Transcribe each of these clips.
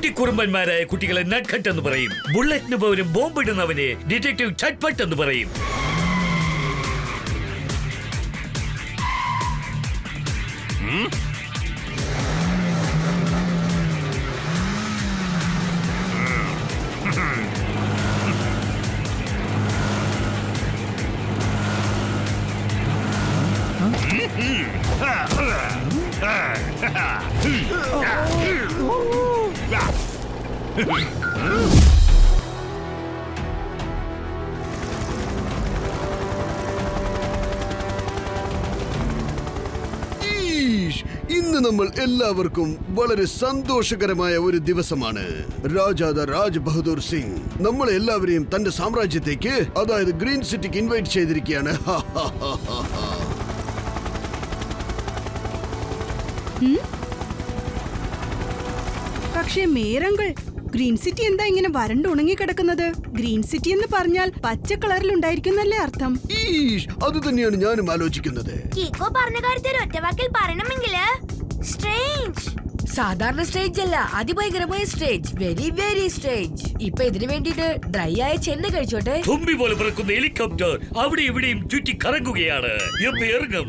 കുട്ടിക്കുറുമ്പന്മാരായ കുട്ടികളെ നട്ട്ഖട്ട് എന്ന് പറയും. ബുള്ളറ്റിന് പകരം ബോംബിടുന്നവനെ ഡിറ്റക്റ്റീവ് ചട്ട്പട്ട് എന്ന് പറയും. ഇന്ന് നമ്മൾ എല്ലാവർക്കും വളരെ സന്തോഷകരമായ ഒരു ദിവസമാണ്. രാജാ രാജ് ബഹദൂർ സിംഗ് നമ്മളെ എല്ലാവരെയും തന്റെ സാമ്രാജ്യത്തേക്ക്, അതായത് ഗ്രീൻ സിറ്റിക്ക് ഇൻവൈറ്റ് ചെയ്തിരിക്കുകയാണ്. പക്ഷേ മേരങ്കൾ, ഗ്രീൻ സിറ്റി എന്താ ഇങ്ങനെ വരണ്ടുണങ്ങി കിടക്കുന്നത്? ഗ്രീൻ സിറ്റി എന്ന് പറഞ്ഞാൽ പച്ച കളറിൽ ഉണ്ടായിരിക്കുന്നല്ലേ അർത്ഥം? അത് തന്നെയാണ് ഞാനും ആലോചിക്കുന്നത്. കീക്കോ പറഞ്ഞ കാര്യത്തിൽ ഒറ്റവാക്കിൽ പറയണമെങ്കില് സ്ട്രേഞ്ച്. സാധാരണ സ്റ്റേജ് അല്ല, അതിഭയങ്കരമായ സ്റ്റേജ്. Very very stage. ഇപ്പൊ ഇതിനു വേണ്ടിട്ട് ഡ്രൈ ആയ ചെന്ന കഴിച്ചോട്ടെ. തുമ്പി പോലെ പറക്കുന്ന ഹെലികോപ്റ്റർ അവിടെ ഇവിടെയും ചുറ്റി കറങ്ങുകയാണ്. ഇറങ്ങും.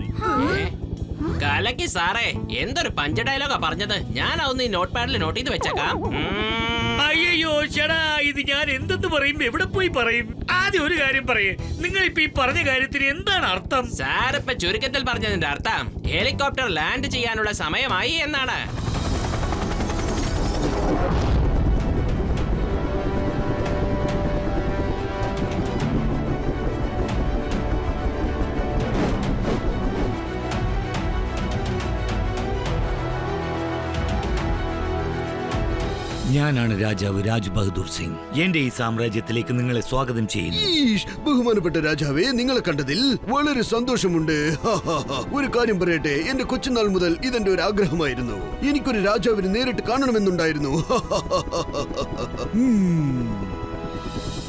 കലക്കി സാറേ, എന്തൊരു പഞ്ച ഡയലോഗാ പറഞ്ഞത്. ഞാൻ അതൊന്ന് ഈ നോട്ട് പാഡിൽ നോട്ട് ചെയ്ത് വെച്ചേക്കാം. അയ്യോ ചേടാ, ഇത് ഞാൻ എന്തെന്ന് പറയും, എവിടെ പോയി പറയും? ആദ്യം ഒരു കാര്യം പറയേ, നിങ്ങൾ ഇപ്പൊ ഈ പറഞ്ഞ കാര്യത്തിന് എന്താണ് അർത്ഥം? സാർ ഇപ്പൊ ചുരുക്കത്തിൽ പറഞ്ഞതിന്റെ അർത്ഥം ഹെലികോപ്റ്റർ ലാൻഡ് ചെയ്യാനുള്ള സമയമായി എന്നാണ്. ഞാനാണ് രാജാവ് രാജ് ബഹദൂർ സിംഗ്. എന്റെ ഈ സാമ്രാജ്യത്തിലേക്ക് നിങ്ങളെ സ്വാഗതം ചെയ്യുന്നു. ബഹുമാനപ്പെട്ട രാജാവേ, നിങ്ങളെ കണ്ടതിൽ വളരെ സന്തോഷമുണ്ട്. ഒരു കാര്യം പറയട്ടെ, എന്റെ കൊച്ചുനാൾ മുതൽ ഇതെന്റെ ഒരു ആഗ്രഹമായിരുന്നു. എനിക്കൊരു രാജാവിനെ നേരിട്ട് കാണണമെന്നുണ്ടായിരുന്നു.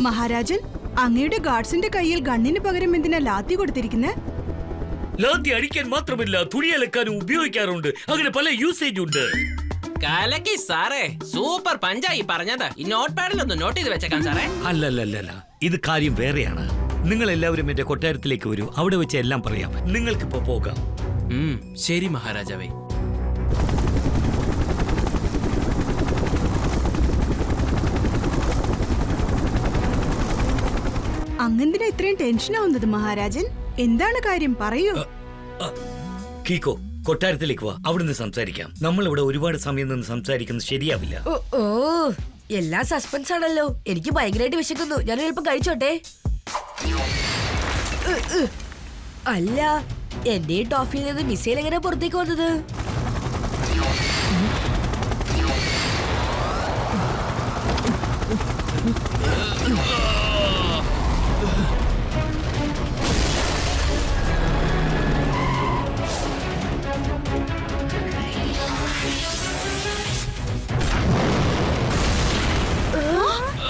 മഹാരാജൻ, അങ്ങയുടെ ഗാർഡ്സിന്റെ കയ്യിൽ ഗണ്ണിന് പകരം എന്തിനാ ലാത്തി കൊടുത്തിരിക്കുന്നത്? ലാത്തി അടിക്കാൻ മാത്രമല്ല, തുണിയലക്കാനും ഉപയോഗിക്കാറുണ്ട്. അങ്ങനെ പല യൂസേജ് ഉണ്ട്. കലക്കി സാറേ, സൂപ്പർ പഞ്ചായി പറഞ്ഞത്. ഈ നോട്ട് പാഡിൽ ഒന്ന് നോട്ട് ചെയ്ത് വെച്ചേക്കാം സാറേ. അല്ലല്ലല്ല, ഇത് കാര്യം വേറെയാണ്. നിങ്ങൾ എല്ലാവരും എന്റെ കൊട്ടാരത്തിലേക്ക് വരൂ, അവിടെ വെച്ച് എല്ലാം പറയാം. നിങ്ങൾക്കിപ്പോ പോകാം. ശരി മഹാരാജാവേ. അങ്ങെന്തിനാ ഇത്രയും ടെൻഷൻ ആവുന്നത് മഹാരാജൻ? എന്താണ് കാര്യം, പറയൂ. കീക്കോ, കൊട്ടാരത്തിലേക്ക് വാ, അവിടുന്ന് സംസാരിക്കാം. നമ്മൾ ഇവിടെ ഒരുപാട് സമയം നിന്ന് സംസാരിക്കുന്നത് ശരിയാവില്ല. ഓ, എല്ലാം സസ്പെൻസ് ആണല്ലോ. എനിക്ക് ഭയങ്കരമായിട്ട് വിശക്കുന്നു. ഞാൻ എളുപ്പം കഴിച്ചോട്ടെ. അല്ല, എന്റെ ടോഫിയിൽ നിന്ന് മിസൈൽ എങ്ങനെ പുറത്തേക്ക് വന്നത്?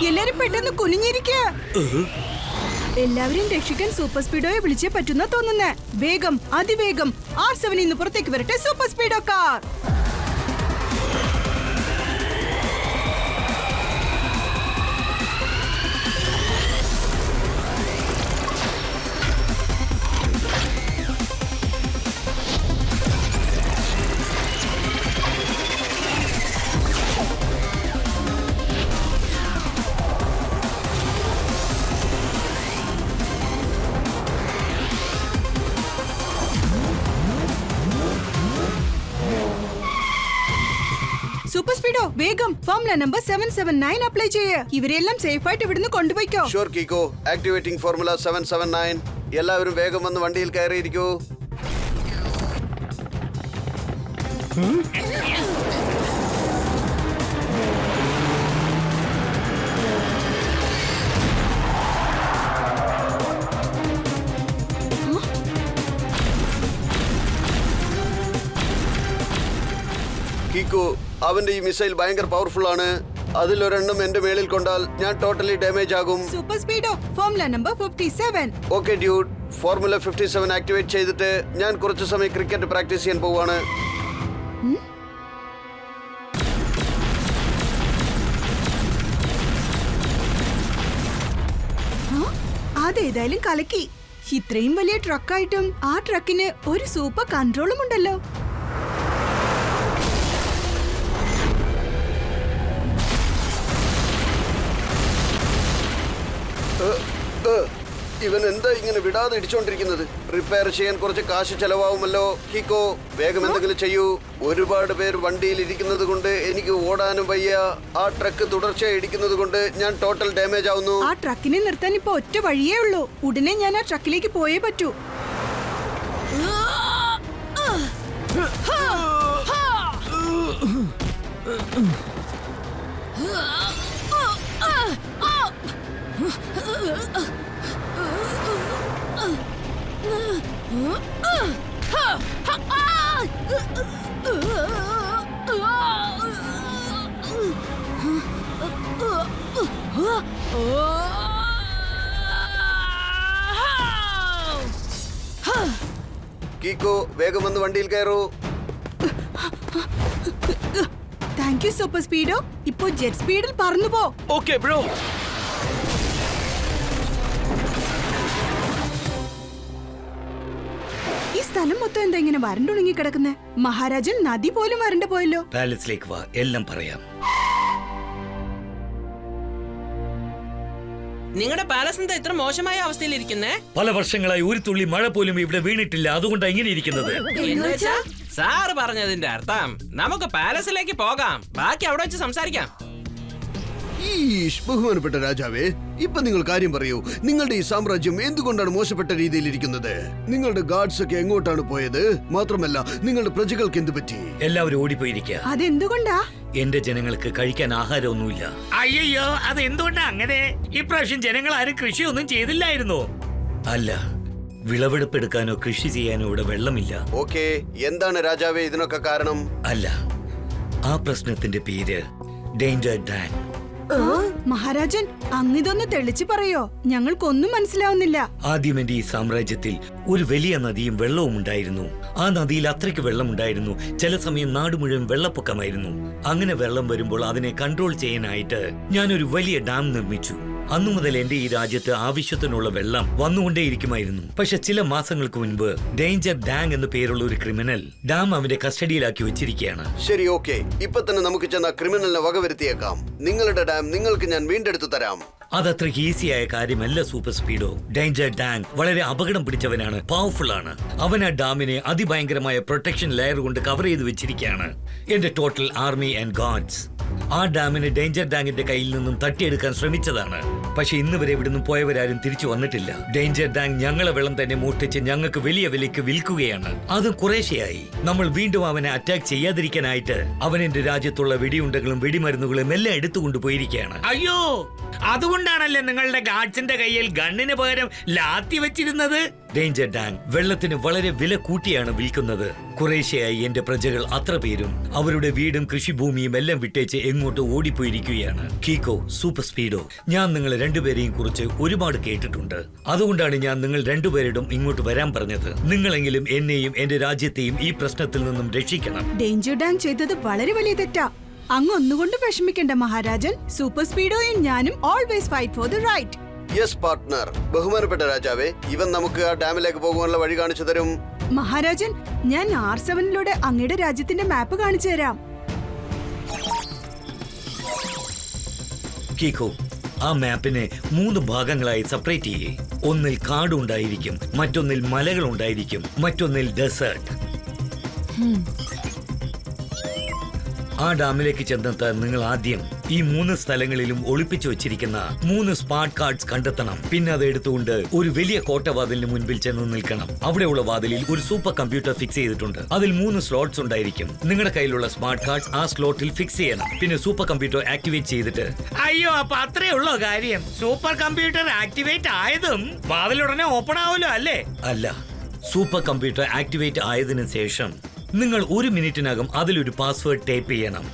എല്ലാരും പെട്ടെന്ന് കുനിഞ്ഞിരിക്കുക. എല്ലാവരും രക്ഷിക്കാൻ സൂപ്പർ സ്പീഡോയെ വിളിച്ചേ പറ്റുന്ന തോന്നുന്നേ. വേഗം, അതിവേഗം R7 ഇന്ന് പുറത്തേക്ക് വരട്ടെ. Super Speedo car. Super Speedo, വേഗം ഫോർമുല നമ്പർ 779 അപ്ലൈ ചെയ്യ്. ഇവരെല്ലാം സേഫ് ആയിട്ട് ഇവിടുന്ന് കൊണ്ടുപോയിക്കോ. Sure Kiko, activating formula 779. എല്ലാവരും വേഗം വന്ന് വണ്ടിയിൽ കയറിയിരിക്കൂ. കീക്കോ, അവന്റെ ഈ മിസൈൽ ഭയങ്കര പവർഫുൾ ആണ്. അതിലൊരെണ്ണം എന്റെ മേളിൽ കൊണ്ടാൽ ഞാൻ ടോട്ടലി ഡാമേജ് ആകും. Super Speedo, formula number 57. Okay dude, formula 57 activate ചെയ്തിട്ട് ഞാൻ കുറച്ച് സമയം ക്രിക്കറ്റ് പ്രാക്ടീസ് ചെയ്യാൻ പോവാണ്. ഏതായാലും കലക്കി. ഇത്രയും വലിയ ട്രക്കായിട്ടും ആ ട്രക്കിന് ഒരു സൂപ്പർ കൺട്രോളും ഉണ്ടല്ലോ. ഇവൻ എന്താ ഇങ്ങനെ വിടാതെ ഇടിച്ചോണ്ടിരിക്കുന്നത്? റിപ്പയർ ചെയ്യാൻ കുറച്ച് കാശ് ചെലവാകുമല്ലോ. കീക്കോ, വേഗം എന്തെങ്കിലും ചെയ്യൂ. ഒരുപാട് പേർ വണ്ടിയിൽ ഇരിക്കുന്നത് കൊണ്ട് എനിക്ക് ഓടാനും വയ്യ. ആ ട്രക്ക് തുടർച്ചയായി ഇടിക്കുന്നത് കൊണ്ട് ഞാൻ ടോട്ടൽ ഡാമേജ് ആവുന്നു. ആ ട്രക്കിനെ നിർത്താൻ ഇപ്പൊ ഒറ്റ വഴിയേ ഉള്ളൂ. ഉടനെ ഞാൻ ആ ട്രക്കിലേക്ക് പോയേ പറ്റൂ. കീക്കോ, വേഗം വന്ന് വണ്ടിയിൽ കയറൂ. Thank you super Speedo. ഇപ്പോ ജെറ്റ് സ്പീഡിൽ പറന്നു പോ. Okay bro. ഈ സ്ഥലം മൊത്തം എന്താ ഇങ്ങനെ വരണ്ടുണങ്ങി കിടക്കുന്നേ? മഹാരാജൻ നദി പോലും വരണ്ട പോയല്ലോ. പാലസിലേക്ക് വാ, എല്ലാം പറയാം. നിങ്ങളുടെ പാലസ് എന്താ ഇത്ര മോശമായ അവസ്ഥയിൽ ഇരിക്കുന്നേ? പല വർഷങ്ങളായി ഒരു തുള്ളി മഴ പോലും ഇവിടെ വീണിട്ടില്ല. അതുകൊണ്ടാണ് ഇങ്ങനെ ഇരിക്കുന്നത്. എന്നുവെച്ചാ സാറ് പറഞ്ഞതിന്റെ അർത്ഥം നമുക്ക് പാലസിലേക്ക് പോകാം, ബാക്കി അവിടെ വെച്ച് സംസാരിക്കാം. ഈഷ്, ബഹുമാനപ്പെട്ട രാജാവേ, ഇപ്പൊ നിങ്ങൾ കാര്യം പറയൂ. നിങ്ങളുടെ ഈ സാമ്രാജ്യം എന്തുകൊണ്ടാണ് മോശപ്പെട്ട രീതിയിൽ ഇരിക്കുന്നത്? നിങ്ങളുടെ ഗാർഡ്സ് ഒക്കെ എങ്ങോട്ടാണ് പോയത്? മാത്രമല്ല, നിങ്ങളുടെ പ്രജകൾക്ക് എന്ത് പറ്റി? എല്ലാവരും ഓടിപ്പോയിരിക്കുക. അതെന്തുകൊണ്ടാ? എന്റെ ജനങ്ങൾക്ക് കഴിക്കാൻ ആഹാരമൊന്നുമില്ല. അയ്യോ, അത് എന്തുകൊണ്ടാ അങ്ങനെ? ഇപ്രാവശ്യം ജനങ്ങൾ ആരും കൃഷിയൊന്നും ചെയ്തില്ലായിരുന്നോ? അല്ല, വിളവെടുപ്പെടുക്കാനോ കൃഷി ചെയ്യാനോ ഇവിടെ വെള്ളമില്ല. ഓക്കേ, എന്താണ് രാജാവേ ഇതിനൊക്കെ കാരണം? അല്ല, ആ പ്രശ്നത്തിന്റെ പേര് ഡേഞ്ചർ ഡാൻ. മഹാരാജൻ, അങ്ങിതൊന്ന് തെളിച്ചു പറയോ? ഞങ്ങൾക്കൊന്നും മനസ്സിലാവുന്നില്ല. ആദ്യം എന്റെ ഈ സാമ്രാജ്യത്തിൽ ഒരു വലിയ നദിയും വെള്ളവും ഉണ്ടായിരുന്നു. ആ നദിയിൽ അത്രയ്ക്ക് വെള്ളമുണ്ടായിരുന്നു. ചില സമയം നാട് മുഴുവൻ വെള്ളപ്പൊക്കമായിരുന്നു. അങ്ങനെ വെള്ളം വരുമ്പോൾ അതിനെ കൺട്രോൾ ചെയ്യാനായിട്ട് ഞാനൊരു വലിയ ഡാം നിർമ്മിച്ചു. അന്നു മുതൽ എന്റെ ഈ രാജ്യത്ത് ആവശ്യത്തിനുള്ള വെള്ളം വന്നുകൊണ്ടേയിരിക്കുമായിരുന്നു. പക്ഷെ ചില മാസങ്ങൾക്ക് മുൻപ് ഡേഞ്ചർ ഡാങ് എന്ന് പേരുള്ള ഒരു ക്രിമിനൽ ഡാം അവന്റെ കസ്റ്റഡിയിലാക്കി വെച്ചിരിക്കുകയാണ്. ശരി, ഓക്കെ, ഇപ്പൊ തന്നെ നമുക്ക് ചെന്ന ക്രിമിനലിനെ വകവരുത്തിയേക്കാം. നിങ്ങളുടെ ഡാം നിങ്ങൾക്ക് ഞാൻ വീണ്ടെടുത്തു തരാം. അതത്ര ഈസിയായ കാര്യമല്ല സൂപ്പർ സ്പീഡോ. ഡേഞ്ചർ ഡാങ് വളരെ അപകടം പിടിച്ചവനാണ്, പവർഫുൾ ആണ്. അവൻ ആ ഡാമിനെ അതിഭയങ്കരമായ പ്രൊട്ടക്ഷൻ ലെയർ കൊണ്ട് കവർ ചെയ്ത് വെച്ചിരിക്കുകയാണ്. എന്റെ ടോട്ടൽ ആർമി ആൻഡ് ഗാർഡ്സ് ആ ഡാമിന് ഡേഞ്ചർ ഡാങ്ങിന്റെ കയ്യിൽ നിന്നും തട്ടിയെടുക്കാൻ ശ്രമിച്ചതാണ്. പക്ഷെ ഇന്ന് വരെ ഇവിടുന്ന് പോയവരാരും തിരിച്ചു വന്നിട്ടില്ല. ഡേഞ്ചർ ഡാങ് ഞങ്ങളെ വെള്ളം തന്നെ മോഷ്ടിച്ച് ഞങ്ങൾക്ക് വലിയ വിലയ്ക്ക് വിൽക്കുകയാണ്. അതും കുറേശ്ശെയായി. നമ്മൾ വീണ്ടും അവനെ അറ്റാക്ക് ചെയ്യാതിരിക്കാനായിട്ട് അവൻ എന്റെ രാജ്യത്തുള്ള വെടിയുണ്ടകളും വെടിമരുന്നുകളും എല്ലാം എടുത്തുകൊണ്ട് പോയിരിക്കുകയാണ്. അയ്യോ, അതുകൊണ്ടാണല്ലേ നിങ്ങളുടെ ഗാർഡ്സിന്റെ കയ്യിൽ ഗണ്ണിന് പകരം ലാത്തി വെച്ചിരുന്നത്? ഡേഞ്ചർ ഡാങ് വെള്ളത്തിന് വളരെ വില കൂട്ടിയാണ് വിൽക്കുന്നത്. കുറേശ്ശെയായി എന്റെ പ്രജകൾ അത്ര പേരും അവരുടെ വീടും കൃഷിഭൂമിയും എല്ലാം വിട്ടേച്ച് എങ്ങോട്ട് ഓടിപ്പോയിരിക്കുകയാണ്. കീക്കോ, സൂപ്പർ സ്പീഡോ, ഞാൻ നിങ്ങൾ രണ്ടുപേരെയും കുറിച്ച് ഒരുപാട് കേട്ടിട്ടുണ്ട്. അതുകൊണ്ടാണ് ഞാൻ നിങ്ങൾ രണ്ടുപേരോടും ഇങ്ങോട്ട് വരാൻ പറഞ്ഞത്. നിങ്ങളെങ്കിലും എന്നെയും എന്റെ രാജ്യത്തെയും ഈ പ്രശ്നത്തിൽ നിന്നും രക്ഷിക്കണം. ഡേഞ്ചർ ഡാങ് ചെയ്തത് വളരെ വലിയ തെറ്റാ. അങ്ങ് ഒന്നുകൊണ്ട് വിഷമിക്കേണ്ട മഹാരാജൻ. സൂപ്പർ സ്പീഡോയും ഞാനും always fight for the right. Yes partner. ബഹുമാനപ്പെട്ട രാജാവേ, ഇവൻ നമുക്ക് ആ ഡാമിലേക്ക് പോകുവാനുള്ള വഴി കാണിച്ചു തരും. മഹാരാജൻ, ഞാൻ R7 അങ്ങയുടെ രാജ്യത്തിന്റെ മാപ്പ് കാണിച്ചു തരാം. കീക്കോ, ആ മാപ്പിനെ 3 ഭാഗങ്ങളായി സെപ്പറേറ്റ് ചെയ്യേ. ഒന്നിൽ കാടുണ്ടായിരിക്കും, മറ്റൊന്നിൽ മലകൾ ഉണ്ടായിരിക്കും, മറ്റൊന്നിൽ ഡെസേർട്ട്. ആ ഡാമിലേക്ക് ചെന്നെത്താൻ നിങ്ങൾ ആദ്യം ഈ 3 സ്ഥലങ്ങളിലും ഒളിപ്പിച്ചു വെച്ചിരിക്കുന്ന 3 സ്മാർട്ട് കാർഡ്സ് കണ്ടെത്തണം. പിന്നെ അത് എടുത്തുകൊണ്ട് ഒരു വലിയ കോട്ടവാതിലിന് മുൻപിൽ ചെന്ന് നിൽക്കണം. അവിടെയുള്ള വാതിലിൽ ഒരു സൂപ്പർ കമ്പ്യൂട്ടർ ഫിക്സ് ചെയ്തിട്ടുണ്ട്. അതിൽ 3 സ്ലോട്ട്സ് ഉണ്ടായിരിക്കും. നിങ്ങളുടെ കയ്യിലുള്ള സ്മാർട്ട് കാർഡ്സ് ആ സ്ലോട്ടിൽ ഫിക്സ് ചെയ്യണം. പിന്നെ സൂപ്പർ കമ്പ്യൂട്ടർ ആക്ടിവേറ്റ് ചെയ്തിട്ട്. അയ്യോ, അപ്പൊ അത്രേ ഉള്ളോ കാര്യം? സൂപ്പർ കമ്പ്യൂട്ടർ ആക്ടിവേറ്റ് ആയതും വാതിലുടനെ ഓപ്പൺ ആവുമല്ലോ അല്ലേ? അല്ല, സൂപ്പർ കമ്പ്യൂട്ടർ ആക്ടിവേറ്റ് ആയതിനു ശേഷം നിങ്ങൾ 1 മിനിറ്റിനകം അതിലൊരു പാസ്വേഡ് ടൈപ്പ് ചെയ്യണം.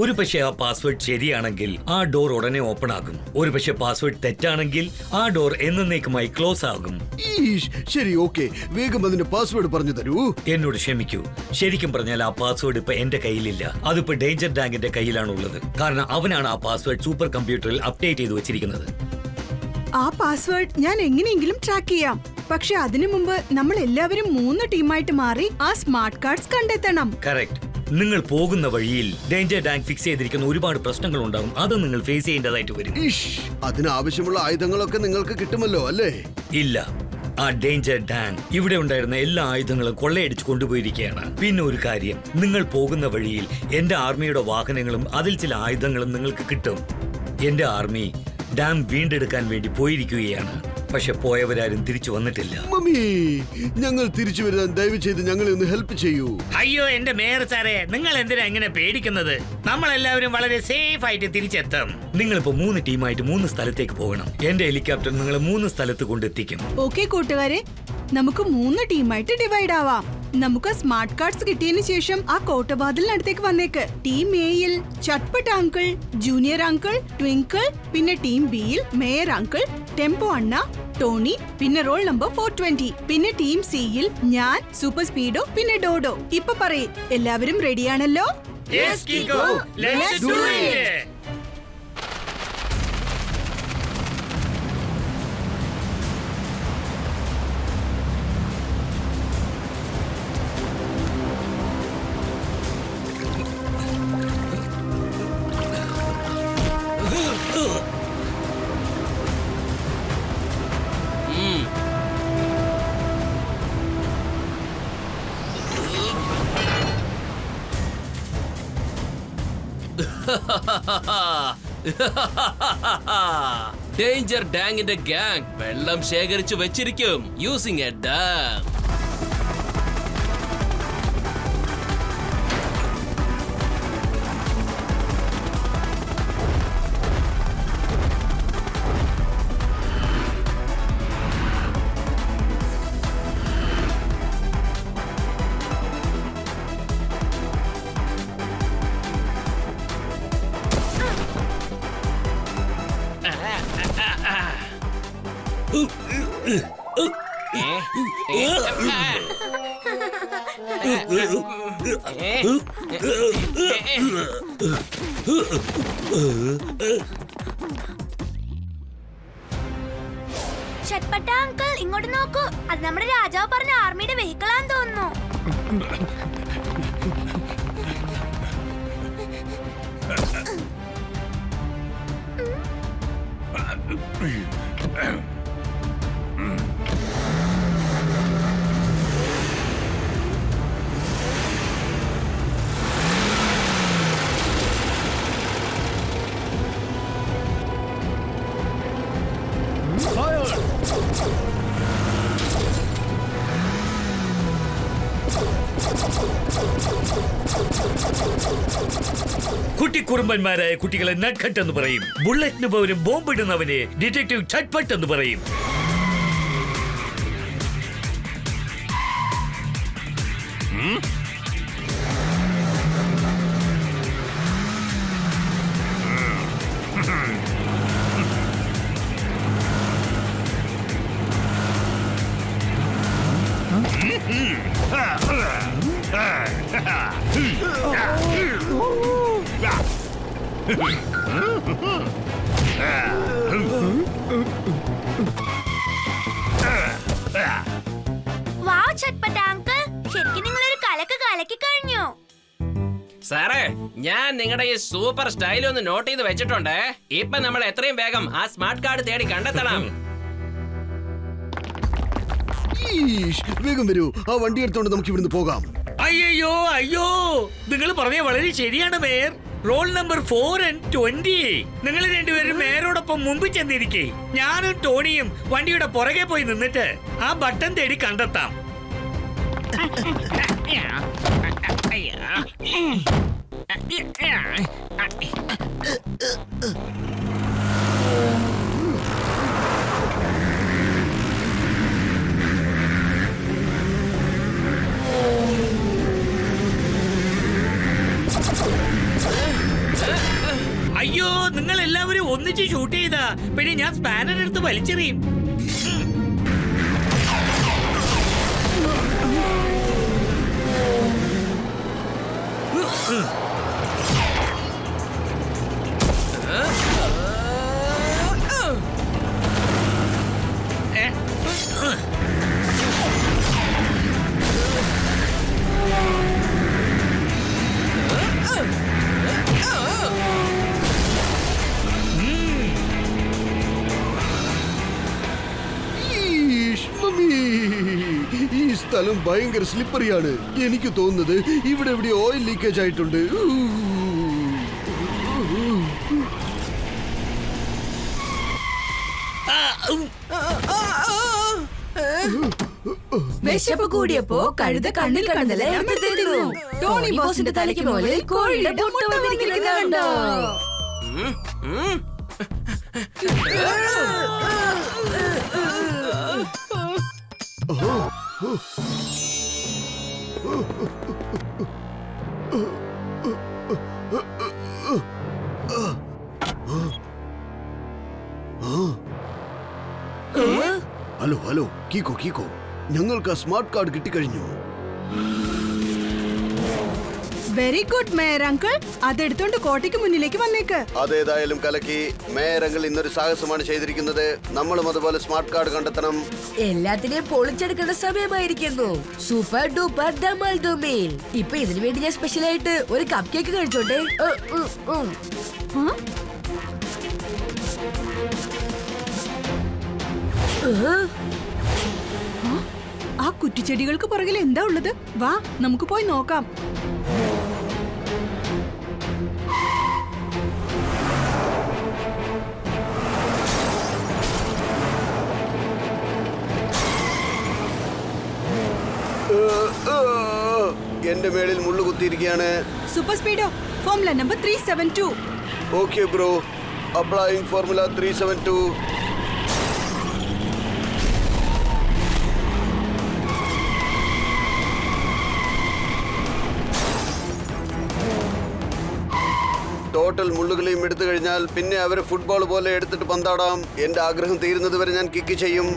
ഒരു പക്ഷേ ആ പാസ്വേഡ് ശരിയാണെങ്കിൽ ആ ഡോർ ഉടനെ ഓപ്പൺ ആകും. ഒരു പക്ഷേ പാസ്വേഡ് തെറ്റാണെങ്കിൽ ആ ഡോർ എന്നേക്കുമായി ക്ലോസ് ആകും. ഈഷ്, ശരി, ഓക്കെ, വേഗം അതിന്റെ പാസ്വേഡ് പറഞ്ഞു തരൂ. എന്നോട് ക്ഷമിക്കൂ. ശരിക്കും പറഞ്ഞാൽ ആ പാസ്വേഡ് ഇപ്പൊ എന്റെ കയ്യിലില്ല. അതിപ്പോ ഡേഞ്ചർ ഡാങ്ങിന്റെ കയ്യിലാണ് ഉള്ളത്. കാരണം അവനാണ് ആ പാസ്വേഡ് സൂപ്പർ കമ്പ്യൂട്ടറിൽ അപ്ഡേറ്റ് ചെയ്ത് വെച്ചിരിക്കുന്നത്. ആ പാസ്വേഡ് ഞാൻ എങ്ങനെയെങ്കിലും ട്രാക്ക് ചെയ്യാം. പക്ഷെ അതിനു മുമ്പ് നമ്മൾ എല്ലാവരും 3 ടീമായിട്ട് മാറി ആ സ്മാർട്ട് കാർഡ്സ് കണ്ടെത്തണം. കറക്റ്റ്. നിങ്ങൾ പോകുന്ന വഴിയിൽ ഡേഞ്ചർ ടാങ്ക് ഫിക്സ് ചെയ്തിരിക്കുന്ന ഒരുപാട് പ്രശ്നങ്ങൾ ഉണ്ടാകും. അത് നിങ്ങൾ ഫേസ് ചെയ്യേണ്ടതായിട്ട് വരും. അതിനാവശ്യമുള്ള ആയുധങ്ങളൊക്കെ നിങ്ങൾക്ക് കിട്ടുമല്ലോ അല്ലേ? ഇല്ല, ആ ഡേഞ്ചർ ടാങ്ക് ഇവിടെ ഉണ്ടായിരുന്ന എല്ലാ ആയുധങ്ങളും കൊള്ളയടിച്ച് കൊണ്ടുപോയിരിക്കുകയാണ്. പിന്നെ ഒരു കാര്യം, നിങ്ങൾ പോകുന്ന വഴിയിൽ എന്റെ ആർമിയുടെ വാഹനങ്ങളും അതിൽ ചില ആയുധങ്ങളും നിങ്ങൾക്ക് കിട്ടും. എന്റെ ആർമി ഡാം വീണ്ടെടുക്കാൻ വേണ്ടി പോയിരിക്കുകയാണ്. പക്ഷെ പോയവരാരും തിരിച്ചു വന്നിട്ടില്ല. മമ്മി, ഞങ്ങൾ തിരിച്ചു വരാൻ ദയവ് ചെയ്ത് ഞങ്ങളെ ഒന്ന് ഹെൽപ്പ് ചെയ്യൂ. അയ്യോ എന്റെ മേയർ സാറേ, നിങ്ങൾ എന്തിനാ എങ്ങനെ പേടിക്കുന്നത്? നമ്മളെല്ലാവരും വളരെ സേഫ് ആയിട്ട് തിരിച്ചെത്തും. നിങ്ങളിപ്പോ 3 ടീമായിട്ട് 3 സ്ഥലത്തേക്ക് പോകണം. എന്റെ ഹെലികോപ്റ്റർ നിങ്ങളെ 3 സ്ഥലത്ത് കൊണ്ടെത്തിക്കും. ഓക്കെ കൂട്ടുകാരെ, നമുക്ക് 3 ടീമായിട്ട് ഡിവൈഡ് ആവാം. നമുക്ക് സ്മാർട്ട് കാർഡ്സ് കിട്ടിയതിനു ശേഷം ആ കോട്ടവാതിലിനടുത്തേക്ക് വന്നേക്ക്. ടീം എയിൽ ചട്പട്ട് അങ്കിൾ, ജൂനിയർ അങ്കിൾ, ട്വിങ്കിൾ, പിന്നെ ടീം ബിയിൽ മേയർ അങ്കിൾ, ടെമ്പോ അണ്ണ, ടോണി, പിന്നെ റോൾ നമ്പർ 420, പിന്നെ ടീം സിയിൽ ഞാൻ, സൂപ്പർ സ്പീഡോ, പിന്നെ ഡോഡോ. ഇപ്പൊ പറയ്, എല്ലാവരും റെഡിയാണല്ലോ? Yes, Kiko. Let's do it. Danger ഡാങ്ങിന്റെ ഗ്യാങ് വെള്ളം ശേഖരിച്ചു വെച്ചിരിക്കും using a dam. Chatpata uncle, ഇങ്ങോട്ട് നോക്കൂ. അത് നമ്മുടെ രാജാവ് പറഞ്ഞ ആർമിയുടെ വെഹിക്കിളാന്ന് തോന്നുന്നു. കുട്ടിക്കുറുമ്പന്മാരായ കുട്ടികളെ നട്ട്ഖട്ട് എന്ന് പറയും. ബുള്ളറ്റിന് പകരം ബോംബിടുന്നവനെ ഡിറ്റക്റ്റീവ് ചട്പട്ട് എന്ന് പറയും. വാവ് ചട്പട്ട അങ്കിൾ, ശരിക്കും നിങ്ങളൊരു കലക്ക് കലക്കി കഴിഞ്ഞു. സാറേ, ഞാൻ നിങ്ങളുടെ ഈ സൂപ്പർ സ്റ്റൈൽ ഒന്ന് നോട്ട് ചെയ്ത് വെച്ചിട്ടുണ്ട്. ഇപ്പൊ നമ്മൾ എത്രയും വേഗം ആ സ്മാർട്ട് കാർഡ് തേടി കണ്ടെത്തണം. വേഗം വരൂ, ആ വണ്ടി എടുത്തോണ്ട് നമുക്ക് ഇവിടുന്ന് പോകാം. അയ്യോ അയ്യോ, നിങ്ങൾ പറഞ്ഞ വളരെ ശരിയാണ് മേയർ. Roll number 420. നിങ്ങൾ രണ്ടുപേരും മേയറോടൊപ്പം മുമ്പ് ചെന്നിരിക്കേ. ഞാനും ടോണിയും വണ്ടിയുടെ പുറകെ പോയി നിന്നിട്ട് ആ ബട്ടൺ തേടി കണ്ടെത്താം. അയ്യോ, നിങ്ങൾ എല്ലാവരും ഒന്നിച്ച് ഷൂട്ട് ചെയ്താ പിന്നെ ഞാൻ സ്പാനർ എടുത്ത് വലിച്ചെറിയും. ഈഷ്, മമ്മി. ഈ സ്ഥലം ഭയങ്കര സ്ലിപ്പറിയാണ്. എനിക്ക് തോന്നുന്നത് ഇവിടെ എവിടെ ഓയിൽ ലീക്കേജ് ആയിട്ടുണ്ട്. വിശപ്പ് കൂടിയപ്പോ കഴുത കണ്ണിൽ കണ്ടതെല്ലാം എടുത്ത് തിന്നു. ടോണി ബോസിന്റെ തലയ്ക്ക് മുകളിൽ കോഴിയുടെ മുട്ട വന്നിരിക്കുന്നത് കണ്ടോ? ഹലോ ഹലോ, കീക്കോ കീക്കോ, ഞങ്ങൾക്ക് ആ സ്മാർട്ട് കാർഡ് കിട്ടിക്കഴിഞ്ഞു. Very good mayor uncle. അതെടുത്തോണ്ട് കോട്ടയ്ക്ക് മുന്നിലേക്ക് വന്നേക്ക്. അതേതായാലും കലക്കി. മേയർ അങ്കിൾ ഇന്നൊരു സാഹസമാണ് ചെയ്തിരിക്കുന്നത്. നമ്മളും അതുപോലെ സ്മാർട്ട് കാർഡ് കണ്ടെത്തണം. എല്ലാത്തിനെയും പൊളിച്ചെടുക്കേണ്ട സമയമായിരിക്കുന്നു. സൂപ്പർ ഡൂപ്പർ ധമാൽ ധൂമിൽ. ഇപ്പൊ ഇതിനു വേണ്ടി ഞാൻ സ്പെഷ്യൽ ആയിട്ട് ഒരു കപ്പ് കേക്ക് കഴിച്ചോട്ടെ. ആ കുറ്റിച്ചെടികൾക്ക് പുറകിൽ എന്താ ഉള്ളത്? വാ നമുക്ക് പോയി നോക്കാം. എന്റെ മേളിൽ മുള്ളു കുത്തിയിരിക്കുകയാണ്. Super Speedo formula number 372. Okay bro, applying formula 372. Total മുള്ളുകളെയും എടുത്തു കഴിഞ്ഞാൽ പിന്നെ അവരെ ഫുട്ബോൾ പോലെ എടുത്തിട്ട് പന്താടാം. എന്റെ ആഗ്രഹം തീരുന്നത് വരെ ഞാൻ കിക്ക് ചെയ്യും.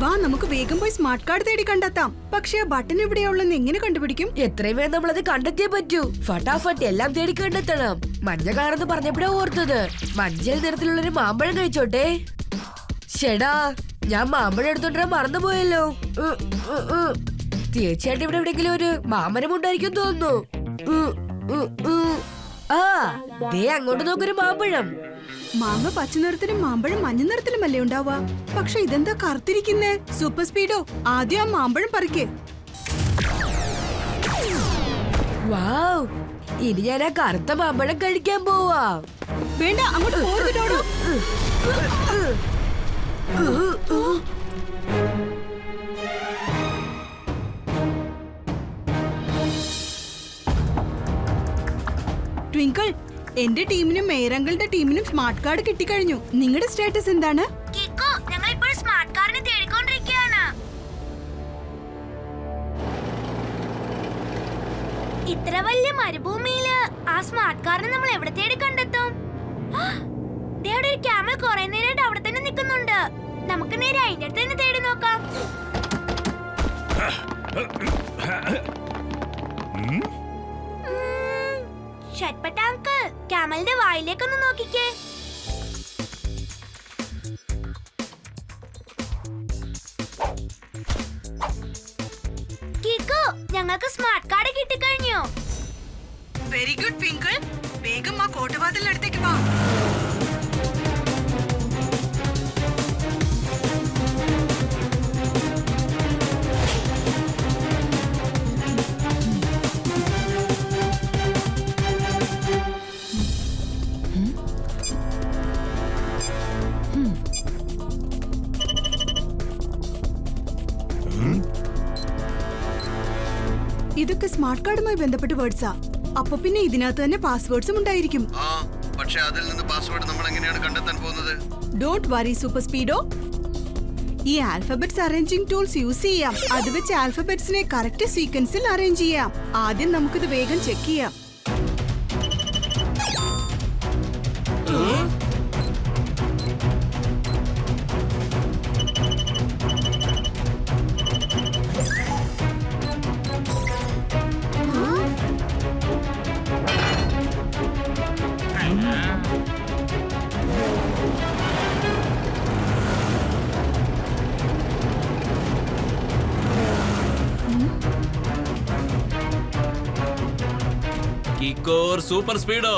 വാ നമുക്ക് വേഗം പോയി സ്മാർട്ട് കാർഡ് തേടി കണ്ടെത്താം. പക്ഷേ ആ ബട്ടൺ എവിടെയുള്ളെന്ന് എങ്ങനെ കണ്ടുപിടിക്കും? എത്രയും വേഗം നമ്മളത് കണ്ടെത്തിയേ പറ്റൂ. ഫട്ടാഫട്ട് എല്ലാം തേടി കണ്ടെത്തണം. മഞ്ഞ കളറെന്ന് പറഞ്ഞപ്പോഴാ ഓർത്തത്. മഞ്ഞൾ നിറത്തിലുള്ളൊരു മാമ്പഴം കഴിച്ചോട്ടെ. ഷെടാ, ഞാൻ മാമ്പഴം എടുത്തോണ്ടിരാൻ മറന്നുപോയല്ലോ. തീർച്ചയായിട്ടും ഇവിടെ എവിടെയെങ്കിലും ഒരു മാമരം ഉണ്ടായിരിക്കും തോന്നുന്നു. ആ ദേ അങ്ങോട്ട് നോക്കൊരു മാമ്പഴം. മാങ്ങ പച്ച നിറത്തിലും മാമ്പഴം മഞ്ഞ നിറത്തിലുമല്ലേ ഉണ്ടാവുക? പക്ഷെ ഇതെന്താ കറുത്തിരിക്കുന്നേ? സൂപ്പർ സ്പീഡോ, ആദ്യം ആ മാമ്പഴം പറിക്കേ. വാവ്, ഇനി ഞാൻ ആ കറുത്ത മാമ്പഴം കഴിക്കാൻ പോവാ. വേണ്ട, അങ്ങോട്ട് പോകരുതോടോ. ട്വിങ്കിൾ, എന്റെ ടീമിനും മേയറങ്കളുടെ ടീമിനും സ്മാർട്ട് കാർഡ് കിട്ടിക്കഴിഞ്ഞു. നിങ്ങളുടെ സ്റ്റാറ്റസ് എന്താണ്? കിക്കോ, ഞങ്ങൾ ഇപ്പോൾ സ്മാർട്ട് കാറിനെ തേടിക്കൊണ്ടിരിക്കുകയാണ്. ഇത്ര വലിയ മരുഭൂമിയില് ആ സ്മാർട്ട് കാറിനെ നമ്മൾ എവിടെ തേടി കണ്ടെത്തും? ദേ അവിടെ ഒരു ക്യാമൽ കുറെ നേരമായിട്ട് അവിടെ തന്നെ നിൽക്കുന്നുണ്ട്. നമുക്ക് നേരെ അതിന്റെ അടുത്ത് തന്നെ തേടി നോക്കാം. ഷട്ട്പട്ട അങ്കിൾ, ക്യാമലിന്റെ വായിലേക്കൊന്ന് നോക്കിക്കേ. കിക്കോ, ഞങ്ങൾക്ക് സ്മാർട്ട് കാർഡ് കിട്ടിക്കഴിഞ്ഞു. Very good Twinkle. വേഗം ആ കോട്ടവാതിലിനടുത്തേക്ക് വാ. ഇതൊക്കെ സ്മാർട്ട് കാർഡുമായി ബന്ധപ്പെട്ട വേർഡ്സാ. അപ്പൊ പിന്നെ ഇതിനകത്ത് തന്നെ പാസ്വേർഡ്സും ഉണ്ടായിരിക്കും. പക്ഷെ അതിൽ നിന്ന് പാസ്വേഡ് നമ്മൾ എങ്ങനെയാണ് കണ്ടെത്താൻ പോകുന്നത്? Don't worry super Speedo. ഈ ആൽഫബറ്റ്സ് അറേഞ്ചിങ് ടൂൾസ് യൂസ് ചെയ്യാം. അത് വെച്ച് ആൽഫബറ്റ്സിനെ കറക്റ്റ് സീക്വൻസിൽ അറേഞ്ച് ചെയ്യാം. ആദ്യം നമുക്കിത് വേഗം ചെക്ക് ചെയ്യാം. കിക്കോർ സൂപ്പർ സ്പീഡോ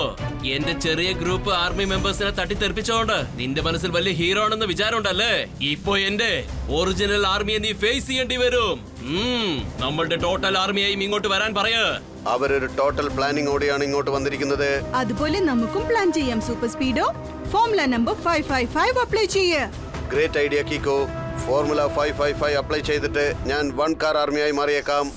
എന്റെ ചെറിയ ഗ്രൂപ്പ് ആർമി മെമ്പേഴ്സിനെ തട്ടിത്തെറിപ്പിച്ചോണ്ട് നിന്റെ മനസ്സിൽ വലിയ ഹീറോ ആണെന്ന് വിചാരമുണ്ടല്ലേ? ഇപ്പൊ എന്റെ ഒറിജിനൽ ആർമിയെ നീ ഫേസ് ചെയ്യേണ്ടി വരും. നമ്മളുടെ ടോട്ടൽ ആർമിയെയും ഇങ്ങോട്ട് വരാൻ പറയ്. അവരൊരു ടോട്ടൽ പ്ലാനിങ്ങോടെയാണ് ഇങ്ങോട്ട് വന്നിരിക്കുന്നത്. അതുപോലെ നമുക്കും പ്ലാൻ ചെയ്യാം super Speedo. Formula number 555 apply ചെയ്യ്. Great idea Kiko. Formula 555 apply ചെയ്തിട്ട് ഞാൻ 1 കാർ ആർമിയായി മാറിയേക്കാം.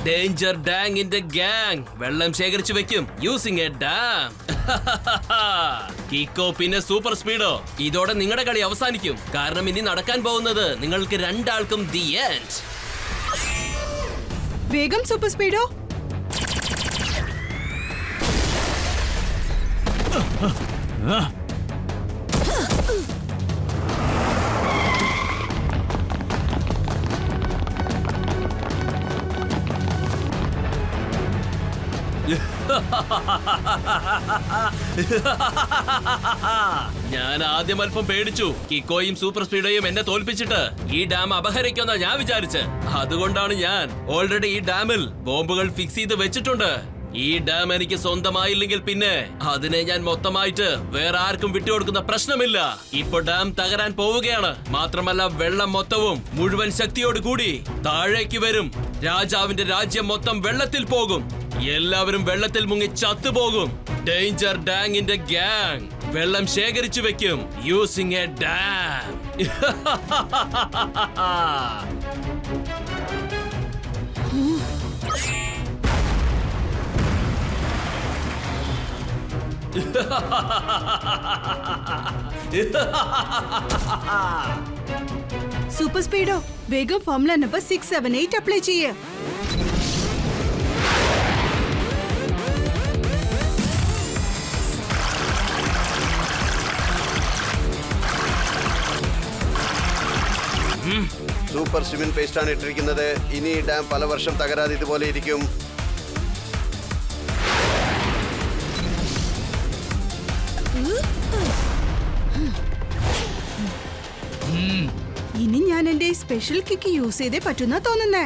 ഡേഞ്ചർ ഡാങ്ങിന്റെ ഗ്യാങ് വെള്ളം ശേഖരിച്ചു വെക്കും യൂസിങ് എ ഡാം. കിക്കോ പിന്നെ സൂപ്പർ സ്പീഡോ ഇതോടെ നിങ്ങളുടെ കളി അവസാനിക്കും. കാരണം ഇനി നടക്കാൻ പോകുന്നത് നിങ്ങൾക്ക് രണ്ടാൾക്കും ദി എൻഡ്. വേഗം സൂപ്പർ സ്പീഡോ. ഞാൻ ആദ്യം അല്പം പേടിച്ചു. കിക്കോയും സൂപ്പർ സ്പീഡോയും എന്നെ തോൽപ്പിച്ചിട്ട് ഈ ഡാം അപഹരിക്കുന്ന ഞാൻ വിചാരിച്ച്. അതുകൊണ്ടാണ് ഞാൻ ഓൾറെഡി ഈ ഡാമിൽ ബോംബുകൾ ഫിക്സ് ചെയ്ത് വെച്ചിട്ടുണ്ട്. ഈ ഡാം എനിക്ക് സ്വന്തമായില്ലെങ്കിൽ പിന്നെ അതിനെ ഞാൻ മൊത്തമായിട്ട് വേറെ ആർക്കും വിട്ടുകൊടുക്കുന്ന പ്രശ്നമില്ല. ഇപ്പൊ ഡാം തകരാൻ പോവുകയാണ്. മാത്രമല്ല വെള്ളം മൊത്തവും മുഴുവൻ ശക്തിയോട് കൂടി താഴേക്ക് വരും. രാജാവിന്റെ രാജ്യം മൊത്തം വെള്ളത്തിൽ പോകും. എല്ലാവരും വെള്ളത്തിൽ മുങ്ങി ചത്തുപോകും. ഡേഞ്ചർ ഡാങ്ങിന്റെ ഗ്യാങ് വെള്ളം ശേഖരിച്ചു വെക്കും using A dam. Super Speedo വേഗം ഫോർമുല നമ്പർ 678 അപ്ലൈ ചെയ്യ്. സൂപ്പർ സിമെന്റ് പേസ്റ്റ് ആണ് ഇട്ടിരിക്കുന്നത്. ഇനി ഈ ഡാം പല വർഷം തകരാതെ ഇതുപോലെ ഇരിക്കും. ഇനി ഞാൻ എന്റെ സ്പെഷ്യൽ കിക്ക് യൂസ് ചെയ്തേ പറ്റുന്ന തോന്നുന്നേ.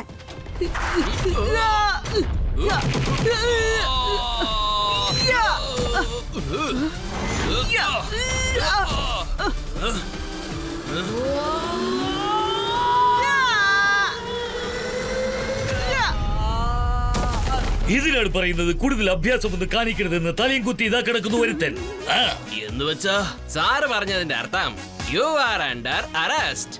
ഇതിനാണ് പറയുന്നത് കൂടുതൽ അഭ്യാസമൊന്നും കാണിക്കരുതെന്ന്. തലയും കുത്തി ഇതാ കിടക്കുന്നു ഒരുത്തൻ. എന്ന് വെച്ചാ സാറ് പറഞ്ഞതിന്റെ അർത്ഥം യു ആർ അണ്ടർ അറസ്റ്റ്.